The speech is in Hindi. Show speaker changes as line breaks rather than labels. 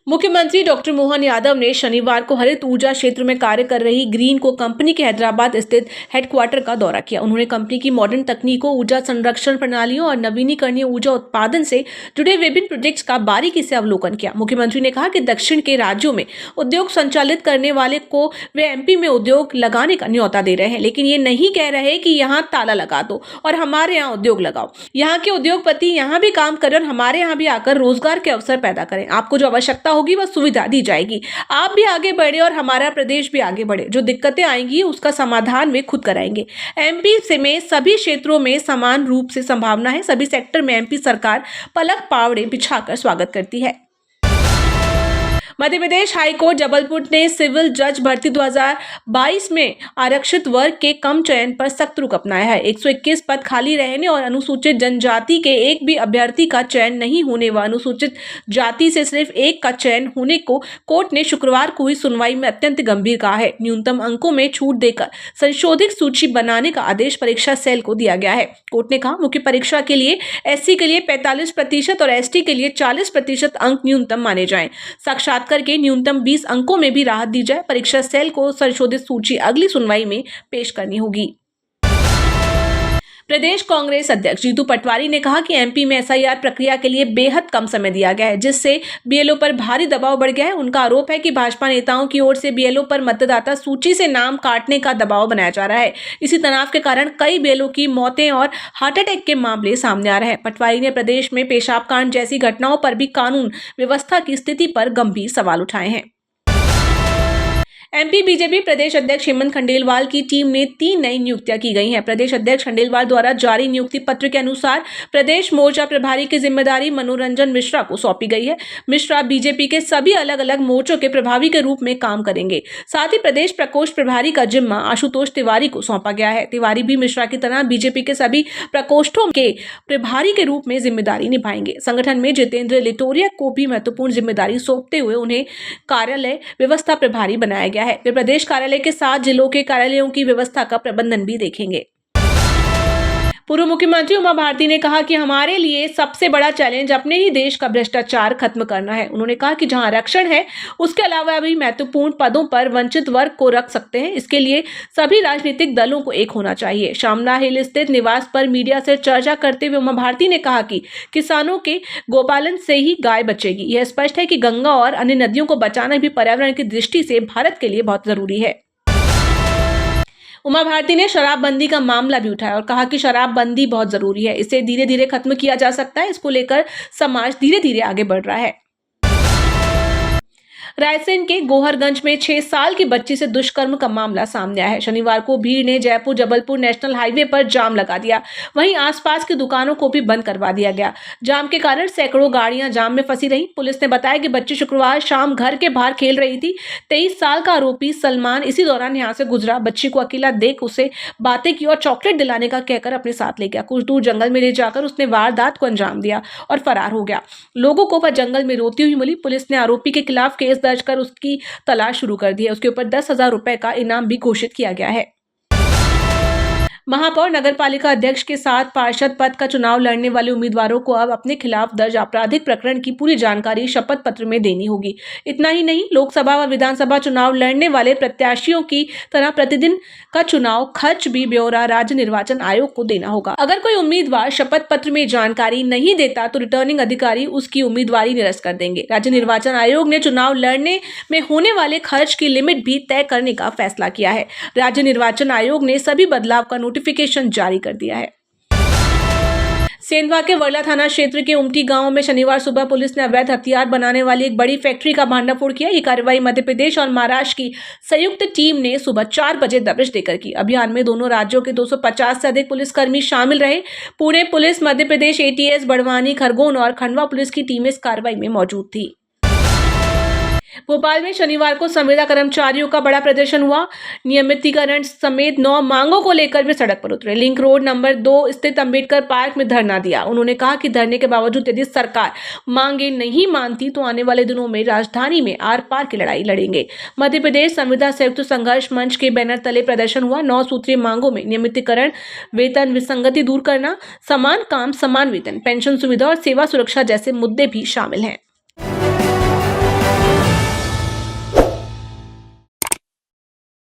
मुख्यमंत्री डॉक्टर मोहन यादव ने शनिवार को हरित ऊर्जा क्षेत्र में कार्य कर रही ग्रीन को कंपनी के हैदराबाद स्थित हेडक्वार्टर का दौरा किया। उन्होंने कंपनी की मॉडर्न तकनीकों, ऊर्जा संरक्षण प्रणालियों और नवीनीकरणीय ऊर्जा उत्पादन से जुड़े विभिन्न प्रोजेक्ट्स का बारीकी से अवलोकन किया। मुख्यमंत्री ने कहा कि दक्षिण के राज्यों में उद्योग संचालित करने वाले को वे एमपी में उद्योग लगाने का न्योता दे रहे हैं, लेकिन ये नहीं कह रहे कि यहाँ ताला लगा दो और हमारे यहाँ उद्योग लगाओ। यहाँ के उद्योगपति यहाँ भी काम करें और हमारे यहाँ भी आकर रोजगार के अवसर पैदा करें। आपको जो आवश्यकता होगी वह सुविधा दी जाएगी। आप भी आगे बढ़े और हमारा प्रदेश भी आगे बढ़े। जो दिक्कतें आएंगी उसका समाधान वे खुद कराएंगे। एमपी से में सभी क्षेत्रों में समान रूप से संभावना है। सभी सेक्टर में एमपी सरकार पलक पावड़े बिछाकर स्वागत करती है। मध्य प्रदेश हाईकोर्ट जबलपुर ने सिविल जज भर्ती 2022 में आरक्षित वर्ग के कम चयन पर सख्त रुख अपनाया है। 121 पद खाली रहने और अनुसूचित जनजाति के एक भी अभ्यर्थी का चयन नहीं होने व अनुसूचित जाति से सिर्फ एक का चयन होने को कोर्ट ने शुक्रवार को हुई सुनवाई में अत्यंत गंभीर कहा है। न्यूनतम अंकों में छूट देकर संशोधित सूची बनाने का आदेश परीक्षा सेल को दिया गया है। कोर्ट ने कहा, मुख्य परीक्षा के लिए एससी के लिए 45% और एसटी के लिए 40% अंक न्यूनतम माने जाएं। साक्षात्कार के न्यूनतम 20 अंकों में भी राहत दी जाए। परीक्षा सेल को संशोधित सूची अगली सुनवाई में पेश करनी होगी। प्रदेश कांग्रेस अध्यक्ष जीतू पटवारी ने कहा कि एमपी में एसआईआर प्रक्रिया के लिए बेहद कम समय दिया गया है, जिससे बीएलओ पर भारी दबाव बढ़ गया है। उनका आरोप है कि भाजपा नेताओं की ओर से बीएलओ पर मतदाता सूची से नाम काटने का दबाव बनाया जा रहा है। इसी तनाव के कारण कई बीएलओ की मौतें और हार्ट अटैक के मामले सामने आ रहे हैं। पटवारी ने प्रदेश में पेशाब कांड जैसी घटनाओं पर भी कानून व्यवस्था की स्थिति पर गंभीर सवाल उठाए हैं। एमपी बीजेपी प्रदेश अध्यक्ष हेमंत खंडेलवाल की टीम में 3 नई नियुक्तियां की गई हैं। प्रदेश अध्यक्ष खंडेलवाल द्वारा जारी नियुक्ति पत्र के अनुसार प्रदेश मोर्चा प्रभारी की जिम्मेदारी मनोरंजन मिश्रा को सौंपी गई है। मिश्रा बीजेपी के सभी अलग अलग मोर्चों के प्रभारी के रूप में काम करेंगे। साथ ही प्रदेश प्रकोष्ठ प्रभारी का जिम्मा आशुतोष तिवारी को सौंपा गया है। तिवारी भी मिश्रा की तरह बीजेपी के सभी प्रकोष्ठों के प्रभारी के रूप में जिम्मेदारी निभाएंगे। संगठन में जितेंद्र लिटोरिया को भी महत्वपूर्ण जिम्मेदारी सौंपते हुए उन्हें कार्यालय व्यवस्था प्रभारी बनाया गया है। वे प्रदेश कार्यालय के साथ जिलों के कार्यालयों की व्यवस्था का प्रबंधन भी देखेंगे। पूर्व मुख्यमंत्री उमा भारती ने कहा कि हमारे लिए सबसे बड़ा चैलेंज अपने ही देश का भ्रष्टाचार खत्म करना है। उन्होंने कहा कि जहां आरक्षण है उसके अलावा भी महत्वपूर्ण पदों पर वंचित वर्ग को रख सकते हैं। इसके लिए सभी राजनीतिक दलों को एक होना चाहिए। शामला हिल स्थित निवास पर मीडिया से चर्चा करते हुए उमा भारती ने कहा कि किसानों के गोपालन से ही गाय बचेगी। यह स्पष्ट है कि गंगा और अन्य नदियों को बचाना भी पर्यावरण की दृष्टि से भारत के लिए बहुत जरूरी है। उमा भारती ने शराबबंदी का मामला भी उठाया और कहा कि शराबबंदी बहुत जरूरी है। इसे धीरे धीरे खत्म किया जा सकता है। इसको लेकर समाज धीरे धीरे आगे बढ़ रहा है। रायसेन के गोहरगंज में 6 साल की बच्ची से दुष्कर्म का मामला सामने आया है। शनिवार को भीड़ ने जयपुर जबलपुर नेशनल हाईवे पर जाम लगा दिया। वहीं आसपास की दुकानों को भी बंद करवा दिया गया। जाम के कारण सैकड़ों गाड़ियां जाम में फंसी रहीं। पुलिस ने बताया कि बच्ची शुक्रवार शाम घर के बाहर खेल रही थी। 23 साल का आरोपी सलमान इसी दौरान यहां से गुजरा। बच्ची को अकेला देख उसे बातें की और चॉकलेट दिलाने का कहकर अपने साथ ले गया। कुछ दूर जंगल में ले जाकर उसने वारदात को अंजाम दिया और फरार हो गया। लोगों को वह जंगल में रोती हुई मिली। पुलिस ने आरोपी के खिलाफ केस दर्ज कर उसकी तलाश शुरू कर दी है। उसके ऊपर 10,000 रुपए का इनाम भी घोषित किया गया है। महापौर नगरपालिका अध्यक्ष के साथ पार्षद पद का चुनाव लड़ने वाले उम्मीदवारों को अब अपने खिलाफ दर्ज आपराधिक प्रकरण की पूरी जानकारी शपथ पत्र में देनी होगी। इतना ही नहीं, लोकसभा व विधानसभा चुनाव लड़ने वाले प्रत्याशियों की तरह प्रतिदिन का चुनाव खर्च भी ब्यौरा राज्य निर्वाचन आयोग को देना होगा। अगर कोई उम्मीदवार शपथ पत्र में जानकारी नहीं देता तो रिटर्निंग अधिकारी उसकी उम्मीदवारी निरस्त कर देंगे। राज्य निर्वाचन आयोग ने चुनाव लड़ने में होने वाले खर्च की लिमिट भी तय करने का फैसला किया है। राज्य निर्वाचन आयोग ने सभी बदलाव का नोटिफिकेशन जारी कर दिया है। सेंधवा के वर्ला थाना क्षेत्र के उमटी गांव में शनिवार सुबह पुलिस ने अवैध हथियार बनाने वाली एक बड़ी फैक्ट्री का भांडाफोड़ किया। ये कार्रवाई मध्य प्रदेश और महाराष्ट्र की संयुक्त टीम ने सुबह 4 बजे दबिश देकर की। अभियान में दोनों राज्यों के 250 से अधिक पुलिसकर्मी शामिल रहे। पुणे पुलिस, मध्य प्रदेश एटीएस, बड़वानी, खरगोन और खंडवा पुलिस की टीमें इस कार्रवाई में मौजूद थी। भोपाल में शनिवार को संविदा कर्मचारियों का बड़ा प्रदर्शन हुआ। नियमितीकरण समेत 9 मांगों को लेकर वे सड़क पर उतरे। लिंक रोड नंबर 2 स्थित अंबेडकर पार्क में धरना दिया। उन्होंने कहा कि धरने के बावजूद यदि सरकार मांगे नहीं मानती तो आने वाले दिनों में राजधानी में आर पार की लड़ाई लड़ेंगे। मध्य प्रदेश संविदा संयुक्त संघर्ष मंच के बैनर तले प्रदर्शन हुआ। 9 सूत्रीय मांगों में नियमितीकरण, वेतन विसंगति दूर करना, समान काम समान वेतन, पेंशन सुविधा और सेवा सुरक्षा जैसे मुद्दे भी शामिल हैं।